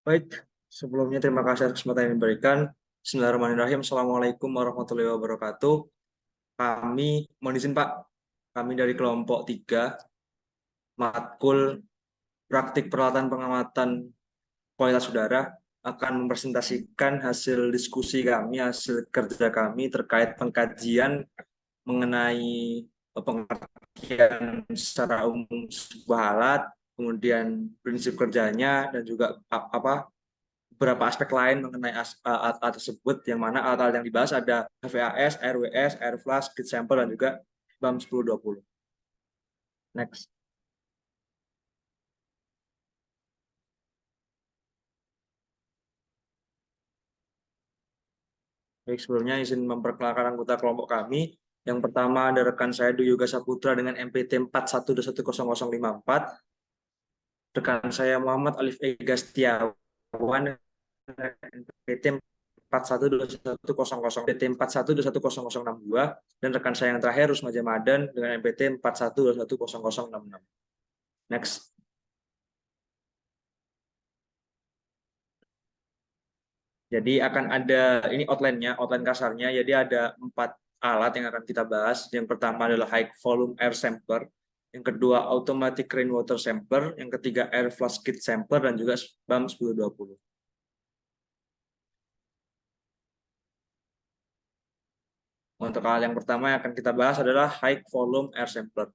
Baik, sebelumnya terima kasih atas kesempatan yang diberikan. Bismillahirrahmanirrahim. Assalamualaikum warahmatullahi wabarakatuh. Kami, mohon izin Pak, kami dari kelompok 3, Matkul Praktik Peralatan Pengamatan Kualitas Udara, akan mempresentasikan hasil diskusi kami, hasil kerja kami terkait pengkajian mengenai pengertian secara umum sebuah alat, kemudian prinsip kerjanya, dan juga beberapa aspek lain mengenai alat-alat tersebut, yang mana alat-alat yang dibahas ada HVAS, RWS, Airflash, kit sampel, dan juga BAM 1020. Next. Baik, sebelumnya izin memperkenalkan anggota kelompok kami. Yang pertama ada rekan saya Dwi Yoga Saputra dengan MPT 41210054. Rekan saya Muhammad Alif Ega Setiawan dengan MPT 412100, MPT 41210062, dan rekan saya yang terakhir Rusma Jamadan dengan MPT 41210066. Next. Jadi akan ada ini outline-nya, outline kasarnya. Jadi ada 4 alat yang akan kita bahas. Yang pertama adalah high volume air sampler, yang kedua automatic rainwater sampler, yang ketiga air flush kit sampler, dan juga BAM 1020. Untuk hal yang pertama yang akan kita bahas adalah high volume air sampler.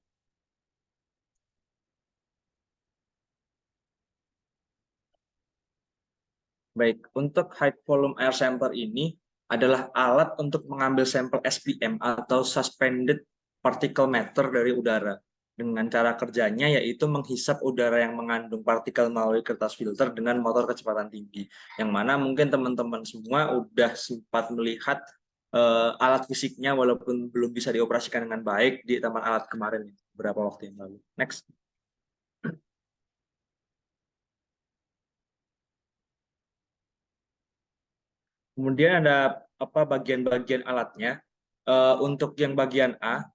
Baik, untuk high volume air sampler ini adalah alat untuk mengambil sampel SPM atau suspended particle matter dari udara. Dengan cara kerjanya yaitu menghisap udara yang mengandung partikel melalui kertas filter dengan motor kecepatan tinggi. Yang mana mungkin teman-teman semua udah sempat melihat alat fisiknya walaupun belum bisa dioperasikan dengan baik di taman alat kemarin beberapa waktu yang lalu. Next. Kemudian ada bagian-bagian alatnya. Untuk yang bagian A,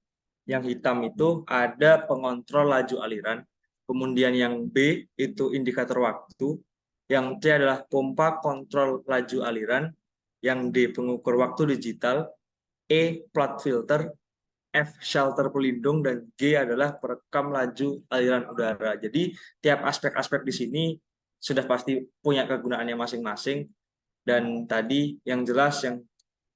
yang hitam itu ada pengontrol laju aliran. Kemudian yang B itu indikator waktu. Yang C adalah pompa kontrol laju aliran. Yang D pengukur waktu digital. E plat filter. F shelter pelindung, dan G adalah perekam laju aliran udara. Jadi tiap aspek-aspek di sini sudah pasti punya kegunaannya masing-masing. Dan tadi yang jelas yang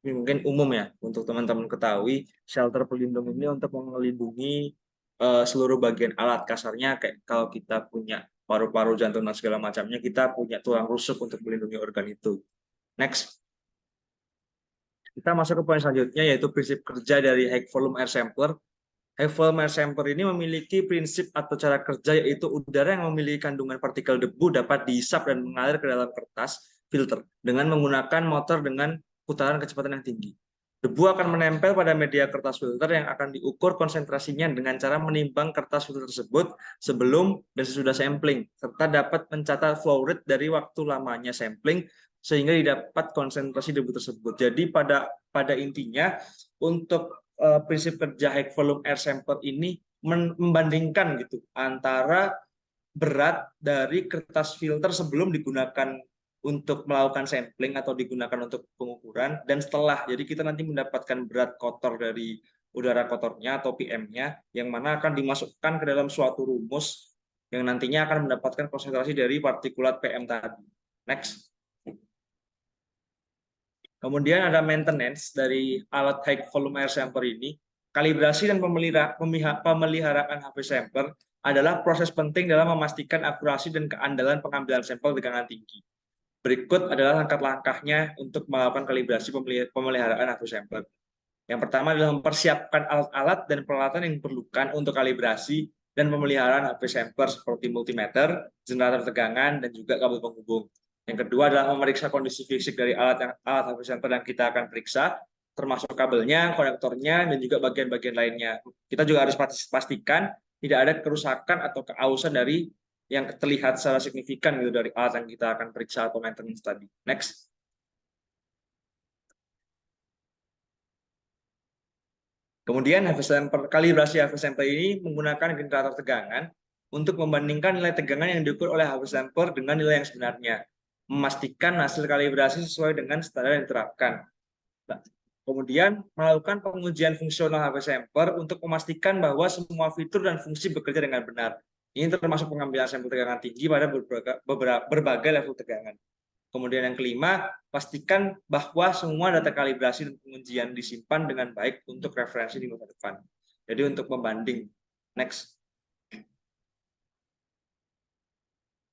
mungkin umum ya untuk teman-teman ketahui, shelter pelindung ini untuk melindungi seluruh bagian alat. Kasarnya kayak kalau kita punya paru-paru, jantung, dan segala macamnya, kita punya tulang rusuk untuk melindungi organ itu. Next. Kita masuk ke poin selanjutnya, yaitu prinsip kerja dari high volume air sampler. High volume air sampler ini memiliki prinsip atau cara kerja, yaitu udara yang memiliki kandungan partikel debu dapat dihisap dan mengalir ke dalam kertas filter dengan menggunakan motor dengan putaran kecepatan yang tinggi. Debu akan menempel pada media kertas filter yang akan diukur konsentrasinya dengan cara menimbang kertas filter tersebut sebelum dan sesudah sampling, serta dapat mencatat flow rate dari waktu lamanya sampling sehingga didapat konsentrasi debu tersebut. Jadi pada intinya untuk prinsip kerja high volume air sampler ini membandingkan gitu antara berat dari kertas filter sebelum digunakan untuk melakukan sampling atau digunakan untuk pengukuran dan setelah. Jadi kita nanti mendapatkan berat kotor dari udara kotornya atau PM-nya yang mana akan dimasukkan ke dalam suatu rumus yang nantinya akan mendapatkan konsentrasi dari partikulat PM tadi. Next. Kemudian ada maintenance dari alat high volume air sampler ini. Kalibrasi dan pemeliharaan HV sampler adalah proses penting dalam memastikan akurasi dan keandalan pengambilan sampel tegangan tinggi. Berikut adalah langkah-langkahnya untuk melakukan kalibrasi pemeliharaan HV sampler. Yang pertama adalah mempersiapkan alat-alat dan peralatan yang diperlukan untuk kalibrasi dan pemeliharaan HV sampler seperti multimeter, generator tegangan, dan juga kabel penghubung. Yang kedua adalah memeriksa kondisi fisik dari alat HV sampler yang kita akan periksa, termasuk kabelnya, konektornya, dan juga bagian-bagian lainnya. Kita juga harus pastikan tidak ada kerusakan atau keausan dari yang terlihat secara signifikan gitu dari alat yang kita akan periksa atau maintenance tadi. Next. Kemudian kalibrasi HV sampler ini menggunakan generator tegangan untuk membandingkan nilai tegangan yang diukur oleh HV sampler dengan nilai yang sebenarnya. memastikan hasil kalibrasi sesuai dengan standar yang diterapkan. Nah, kemudian melakukan pengujian fungsional HP sampler untuk memastikan bahwa semua fitur dan fungsi bekerja dengan benar. Ini termasuk pengambilan sampel tegangan tinggi pada berbagai level tegangan. Kemudian yang kelima, pastikan bahwa semua data kalibrasi dan pengujian disimpan dengan baik untuk referensi di masa depan. Jadi untuk membanding. Next.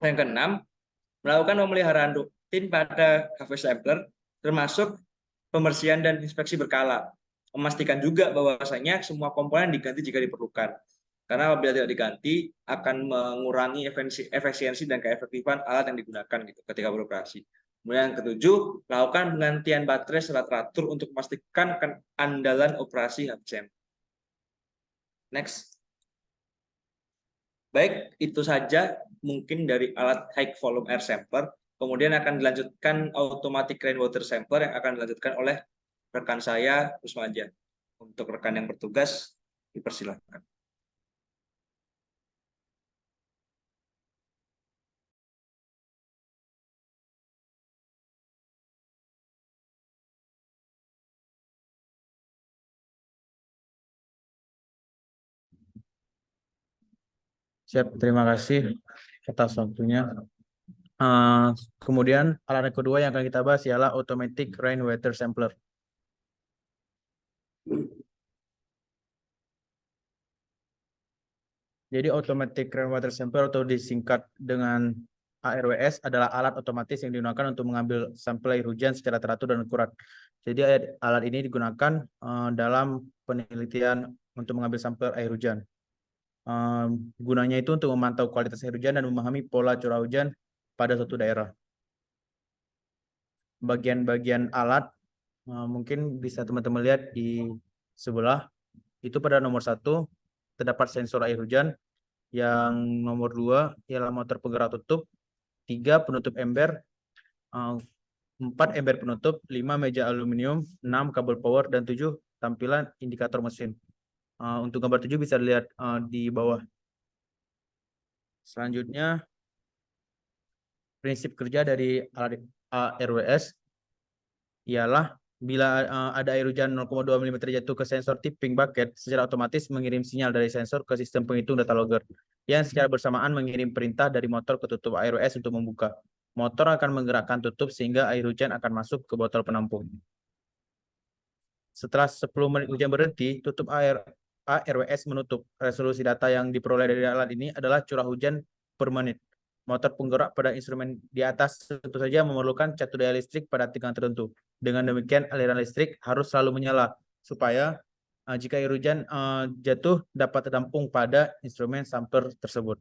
Yang keenam, melakukan pemeliharaan rutin pada HV sampler, termasuk pembersihan dan inspeksi berkala. Memastikan juga bahwasanya semua komponen diganti jika diperlukan. Karena apabila tidak diganti, akan mengurangi efisiensi dan keefektifan alat yang digunakan gitu ketika beroperasi. Kemudian yang ketujuh, lakukan penggantian baterai secara teratur untuk memastikan keandalan operasi HV sampler. Next. Baik, itu saja mungkin dari alat high volume air sampler. Kemudian akan dilanjutkan automatic rainwater sampler yang akan dilanjutkan oleh rekan saya, Usmaja. Untuk rekan yang bertugas, dipersilakan. Siap, terima kasih atas waktunya. Kemudian alat yang kedua yang akan kita bahas ialah automatic rainwater sampler. Jadi automatic rainwater sampler atau disingkat dengan ARWS adalah alat otomatis yang digunakan untuk mengambil sampel air hujan secara teratur dan akurat. Jadi alat ini digunakan dalam penelitian untuk mengambil sampel air hujan. Gunanya itu untuk memantau kualitas air hujan dan memahami pola curah hujan pada suatu daerah. Bagian-bagian alat mungkin bisa teman-teman lihat di sebelah. Itu pada nomor 1 terdapat sensor air hujan. Yang nomor 2 ialah motor penggerak tutup. 3 penutup ember. 4 ember penutup. 5 meja aluminium. 6 kabel power. Dan 7 tampilan indikator mesin. Untuk gambar 7 bisa dilihat di bawah. Selanjutnya, prinsip kerja dari alat ARWS ialah bila ada air hujan 0,2 mm jatuh ke sensor tipping bucket, secara otomatis mengirim sinyal dari sensor ke sistem penghitung data logger yang secara bersamaan mengirim perintah dari motor ke tutup ARWS untuk membuka. Motor akan menggerakkan tutup sehingga air hujan akan masuk ke botol penampung. Setelah 10 menit hujan berhenti, tutup ARWS menutup. Resolusi data yang diperoleh dari alat ini adalah curah hujan per menit. Motor penggerak pada instrumen di atas tentu saja memerlukan catu daya listrik pada tegangan tertentu. Dengan demikian, aliran listrik harus selalu menyala supaya jika air hujan jatuh dapat tertampung pada instrumen sampler tersebut.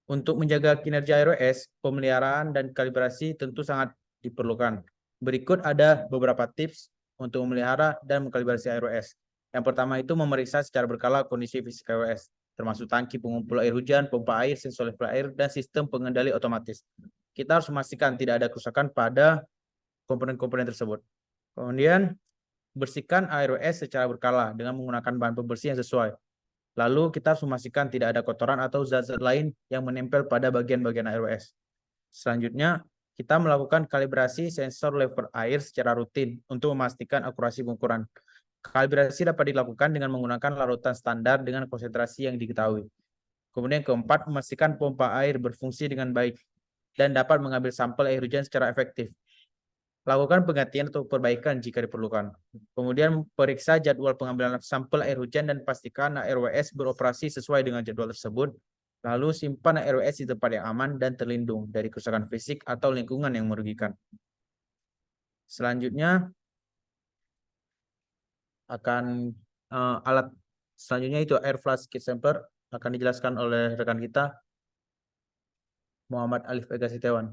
Untuk menjaga kinerja ARWS, pemeliharaan dan kalibrasi tentu sangat diperlukan. Berikut ada beberapa tips untuk memelihara dan mengkalibrasi ARWS. Yang pertama itu memeriksa secara berkala kondisi fisik ARWS, termasuk tangki pengumpul air hujan, pompa air, sensor level air, dan sistem pengendali otomatis. Kita harus memastikan tidak ada kerusakan pada komponen-komponen tersebut. Kemudian, bersihkan ARWS secara berkala dengan menggunakan bahan pembersih yang sesuai. Lalu kita harus memastikan tidak ada kotoran atau zat-zat lain yang menempel pada bagian-bagian ARWS. Selanjutnya, kita melakukan kalibrasi sensor level air secara rutin untuk memastikan akurasi pengukuran. Kalibrasi dapat dilakukan dengan menggunakan larutan standar dengan konsentrasi yang diketahui. Kemudian keempat, memastikan pompa air berfungsi dengan baik dan dapat mengambil sampel air hujan secara efektif. Lakukan penggantian atau perbaikan jika diperlukan. Kemudian periksa jadwal pengambilan sampel air hujan dan pastikan ARWS beroperasi sesuai dengan jadwal tersebut. Lalu simpan ARWS di tempat yang aman dan terlindung dari kerusakan fisik atau lingkungan yang merugikan. Selanjutnya alat selanjutnya itu air flash kit sampler akan dijelaskan oleh rekan kita Muhammad Alif Ega Setiawan.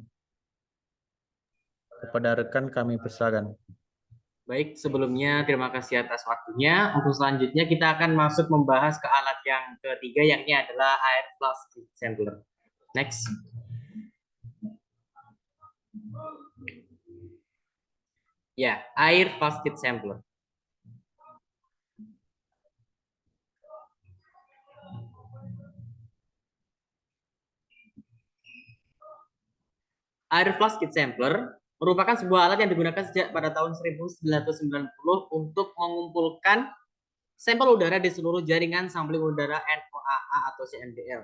Kepada rekan kami persilakan. Baik, sebelumnya terima kasih atas waktunya. Untuk selanjutnya kita akan masuk membahas ke alat yang ketiga, yakni adalah air flash kit sampler. Next. Ya, air flash kit sampler. Air flash kit sampler merupakan sebuah alat yang digunakan sejak pada tahun 1990 untuk mengumpulkan sampel udara di seluruh jaringan sampling udara NOAA atau CNDL.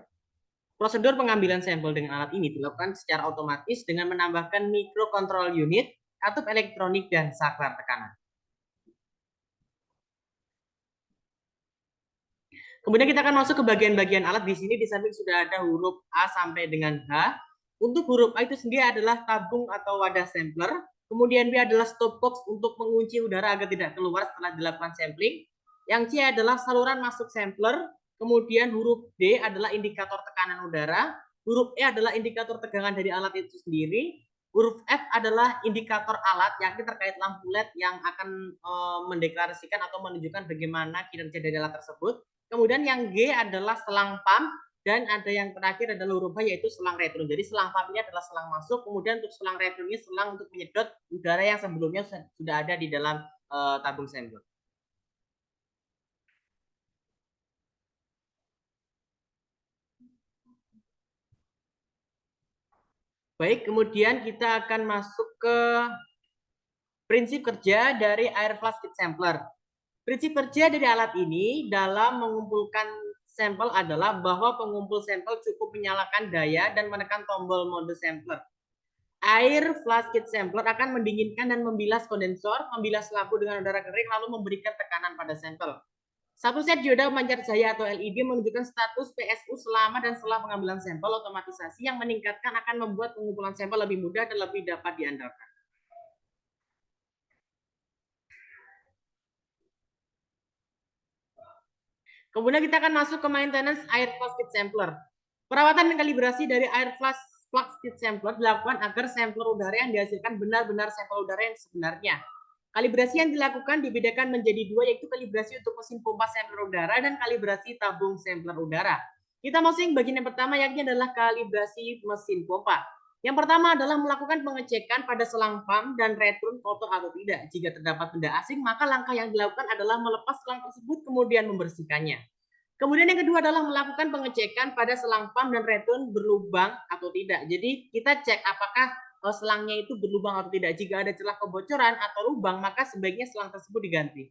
Prosedur pengambilan sampel dengan alat ini dilakukan secara otomatis dengan menambahkan microcontrol unit, katup elektronik, dan saklar tekanan. Kemudian kita akan masuk ke bagian-bagian alat. Di sini di samping sudah ada huruf A sampai dengan H. Untuk huruf A itu sendiri adalah tabung atau wadah sampler. Kemudian B adalah stopbox untuk mengunci udara agar tidak keluar setelah dilakukan sampling. Yang C adalah saluran masuk sampler. Kemudian huruf D adalah indikator tekanan udara. Huruf E adalah indikator tegangan dari alat itu sendiri. Huruf F adalah indikator alat, yakni terkait lampu LED yang akan mendeklarasikan atau menunjukkan bagaimana kinerja dari alat tersebut. Kemudian yang G adalah selang pump, dan ada yang terakhir adalah huruf H yaitu selang return. Jadi selang pump ini adalah selang masuk, kemudian untuk selang return ini selang untuk menyedot udara yang sebelumnya sudah ada di dalam tabung sampler. Baik, kemudian kita akan masuk ke prinsip kerja dari air flash kit sampler. Prinsip kerja dari alat ini dalam mengumpulkan sampel adalah bahwa pengumpul sampel cukup menyalakan daya dan menekan tombol mode sampler. Air flash kit sampler akan mendinginkan dan membilas kondensor, membilas lampu dengan udara kering, lalu memberikan tekanan pada sampel. Satu set dioda pemancar cahaya atau LED menunjukkan status PSU selama dan setelah pengambilan sampel. Otomatisasi yang meningkatkan akan membuat pengumpulan sampel lebih mudah dan lebih dapat diandalkan. Kemudian kita akan masuk ke maintenance air flash kit sampler. Perawatan dan kalibrasi dari air flash kit sampler dilakukan agar sampel udara yang dihasilkan benar-benar sampel udara yang sebenarnya. Kalibrasi yang dilakukan dibedakan menjadi dua, yaitu kalibrasi untuk mesin pompa sampler udara dan kalibrasi tabung sampler udara. Kita masuk bagian yang pertama, yakni adalah kalibrasi mesin pompa. Yang pertama adalah melakukan pengecekan pada selang pump dan return kotor atau tidak. Jika terdapat benda asing, maka langkah yang dilakukan adalah melepas selang tersebut kemudian membersihkannya. Kemudian yang kedua adalah melakukan pengecekan pada selang pump dan return berlubang atau tidak. Jadi kita cek apakah selangnya itu berlubang atau tidak. Jika ada celah kebocoran atau lubang, maka sebaiknya selang tersebut diganti.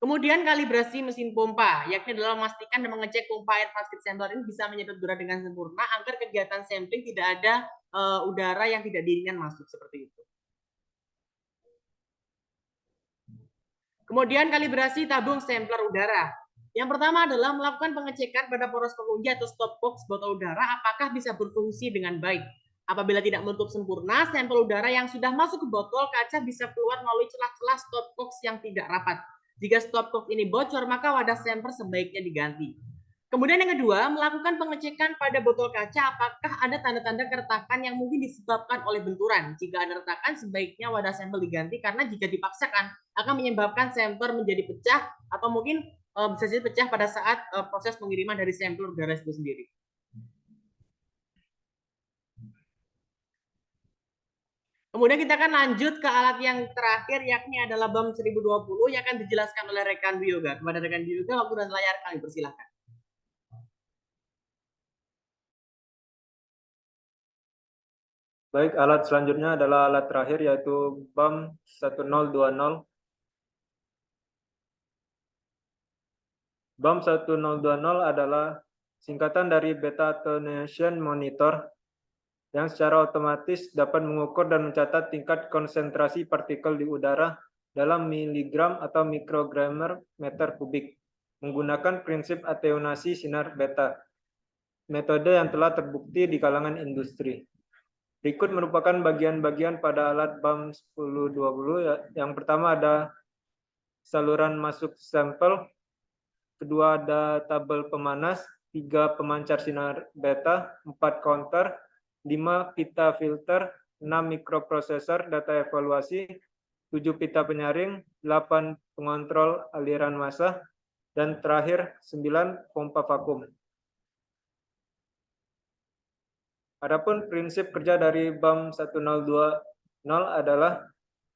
Kemudian kalibrasi mesin pompa, yakni adalah memastikan dan mengecek pompa air flash kit sampler ini bisa menyedot udara dengan sempurna agar kegiatan sampling tidak ada udara yang tidak diinginkan masuk seperti itu. Kemudian kalibrasi tabung sampler udara. Yang pertama adalah melakukan pengecekan pada poros pengunci atau stopbox botol udara apakah bisa berfungsi dengan baik. Apabila tidak menutup sempurna, sampel udara yang sudah masuk ke botol kaca bisa keluar melalui celah-celah stopbox yang tidak rapat. Jika stopbox ini bocor, maka wadah sampler sebaiknya diganti. Kemudian yang kedua, melakukan pengecekan pada botol kaca apakah ada tanda-tanda keretakan yang mungkin disebabkan oleh benturan. Jika ada retakan, sebaiknya wadah sampel diganti karena jika dipaksakan akan menyebabkan sampler menjadi pecah atau mungkin bisa jadi pecah pada saat proses pengiriman dari sampel udara itu sendiri. Kemudian kita akan lanjut ke alat yang terakhir, yakni adalah BAM 1020 yang akan dijelaskan oleh rekan Bioga. Kepada rekan Bioga, waktu dan layar kami persilahkan. Baik, alat selanjutnya adalah alat terakhir yaitu BAM 1020. BAM 1020 adalah singkatan dari Beta Attenuation Monitor yang secara otomatis dapat mengukur dan mencatat tingkat konsentrasi partikel di udara dalam miligram atau mikrogram meter kubik menggunakan prinsip atenuasi sinar beta, metode yang telah terbukti di kalangan industri. Berikut merupakan bagian-bagian pada alat BAM 1020. Yang pertama ada saluran masuk sampel, kedua ada tabel pemanas, 3 pemancar sinar beta, 4 counter, 5 pita filter, 6 mikroprosesor data evaluasi, 7 pita penyaring, 8 pengontrol aliran massa, dan terakhir 9 pompa vakum. Adapun prinsip kerja dari BAM 1020 adalah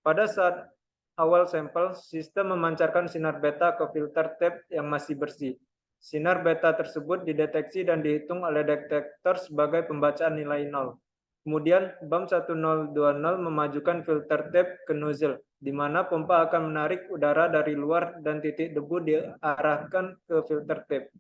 pada saat awal sampel, sistem memancarkan sinar beta ke filter tape yang masih bersih. Sinar beta tersebut dideteksi dan dihitung oleh detektor sebagai pembacaan nilai 0. Kemudian BAM 1020 memajukan filter tape ke nozzle, di mana pompa akan menarik udara dari luar dan titik debu diarahkan ke filter tape.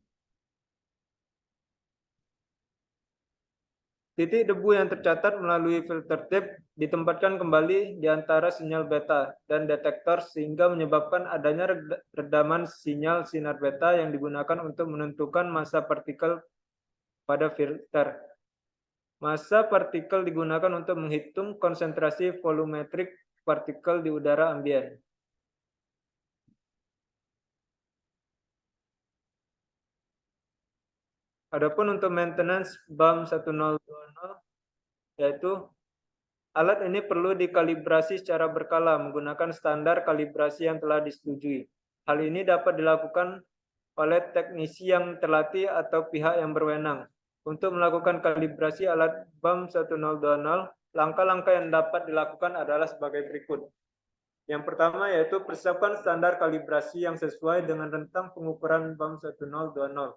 Titik debu yang tercatat melalui filter tape ditempatkan kembali di antara sinyal beta dan detektor sehingga menyebabkan adanya redaman sinyal sinar beta yang digunakan untuk menentukan massa partikel pada filter. Massa partikel digunakan untuk menghitung konsentrasi volumetrik partikel di udara ambien. Adapun untuk maintenance BAM 1020 yaitu alat ini perlu dikalibrasi secara berkala menggunakan standar kalibrasi yang telah disetujui. Hal ini dapat dilakukan oleh teknisi yang terlatih atau pihak yang berwenang. Untuk melakukan kalibrasi alat BAM 1020, langkah-langkah yang dapat dilakukan adalah sebagai berikut. Yang pertama yaitu persiapkan standar kalibrasi yang sesuai dengan rentang pengukuran BAM 1020.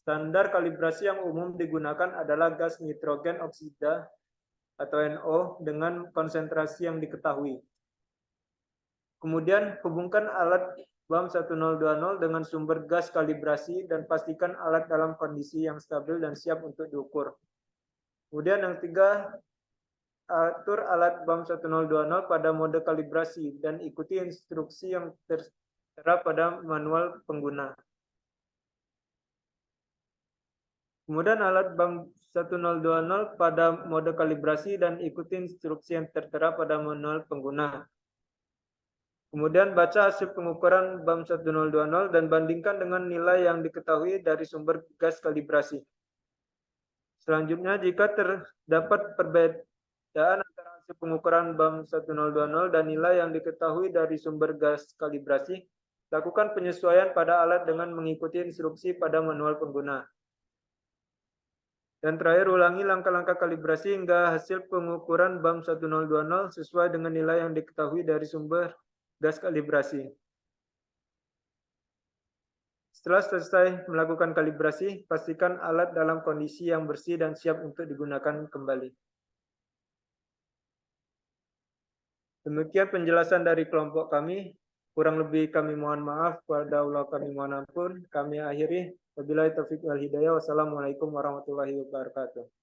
Standar kalibrasi yang umum digunakan adalah gas nitrogen oksida atau NO dengan konsentrasi yang diketahui. Kemudian hubungkan alat BAM 1020 dengan sumber gas kalibrasi dan pastikan alat dalam kondisi yang stabil dan siap untuk diukur. Kemudian yang ketiga, atur alat BAM 1020 pada mode kalibrasi dan ikuti instruksi yang tertera pada manual pengguna. Kemudian alat BAM 1020 pada mode kalibrasi dan ikuti instruksi yang tertera pada manual pengguna. Kemudian baca hasil pengukuran BAM 1020 dan bandingkan dengan nilai yang diketahui dari sumber gas kalibrasi. Selanjutnya, jika terdapat perbedaan antara hasil pengukuran BAM 1020 dan nilai yang diketahui dari sumber gas kalibrasi, lakukan penyesuaian pada alat dengan mengikuti instruksi pada manual pengguna. Dan terakhir, ulangi langkah-langkah kalibrasi hingga hasil pengukuran BAM 1020 sesuai dengan nilai yang diketahui dari sumber gas kalibrasi. Setelah selesai melakukan kalibrasi, pastikan alat dalam kondisi yang bersih dan siap untuk digunakan kembali. Demikian penjelasan dari kelompok kami. Kurang lebih kami mohon maaf, kepada Allah kami mohon ampun. Kami akhiri. Wabillahi taufiq wal hidayah. Wassalamualaikum warahmatullahi wabarakatuh.